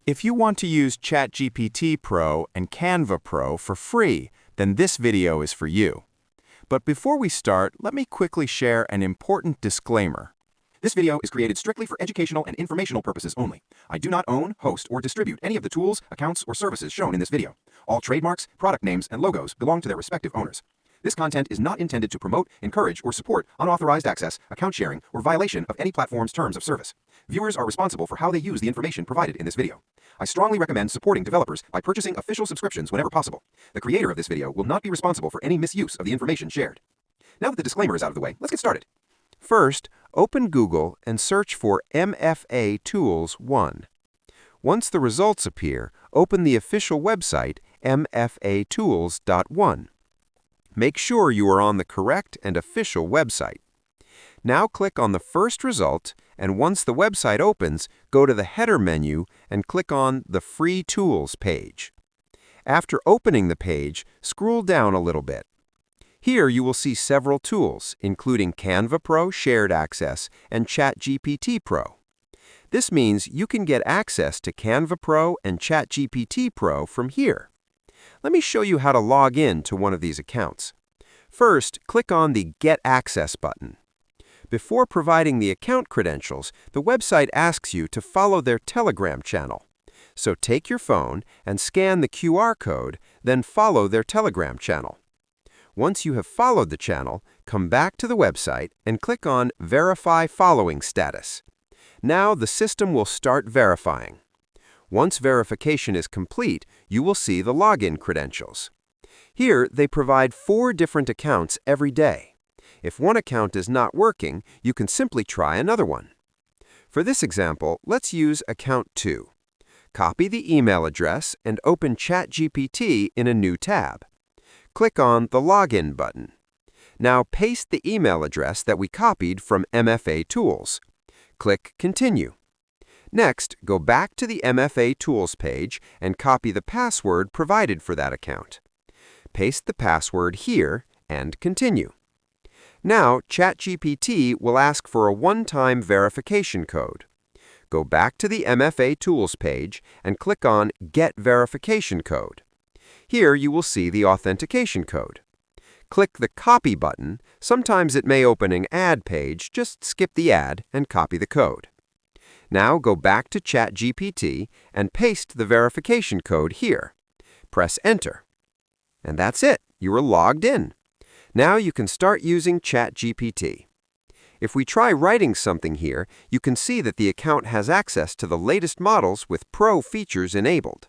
If you want to use ChatGPT Pro and Canva Pro for free, then this video is for you. But before we start, let me quickly share an important disclaimer. This video is created strictly for educational and informational purposes only. I do not own, host, or distribute any of the tools, accounts, or services shown in this video. All trademarks, product names, and logos belong to their respective owners. This content is not intended to promote, encourage, or support unauthorized access, account sharing, or violation of any platform's terms of service. Viewers are responsible for how they use the information provided in this video. I strongly recommend supporting developers by purchasing official subscriptions whenever possible. The creator of this video will not be responsible for any misuse of the information shared. Now that the disclaimer is out of the way, let's get started. First, open Google and search for MFA Tools 1. Once the results appear, open the official website mfatools.1. Make sure you are on the correct and official website. Now click on the first result, and once the website opens, go to the header menu and click on the Free Tools page. After opening the page, scroll down a little bit. Here you will see several tools, including Canva Pro Shared Access and ChatGPT Pro. This means you can get access to Canva Pro and ChatGPT Pro from here. Let me show you how to log in to one of these accounts. First, click on the Get Access button. Before providing the account credentials, the website asks you to follow their Telegram channel. So take your phone and scan the QR code, then follow their Telegram channel. Once you have followed the channel, come back to the website and click on Verify Following Status. Now the system will start verifying. Once verification is complete, you will see the login credentials. Here, they provide 4 different accounts every day. If one account is not working, you can simply try another one. For this example, let's use account 2. Copy the email address and open ChatGPT in a new tab. Click on the Login button. Now paste the email address that we copied from MFA Tools. Click Continue. Next, go back to the MFA Tools page and copy the password provided for that account. Paste the password here and continue. Now, ChatGPT will ask for a one-time verification code. Go back to the MFA Tools page and click on Get Verification Code. Here you will see the authentication code. Click the Copy button. Sometimes it may open an ad page. Just skip the ad and copy the code. Now go back to ChatGPT and paste the verification code here. Press Enter. And that's it. You are logged in. Now you can start using ChatGPT. If we try writing something here, you can see that the account has access to the latest models with Pro features enabled.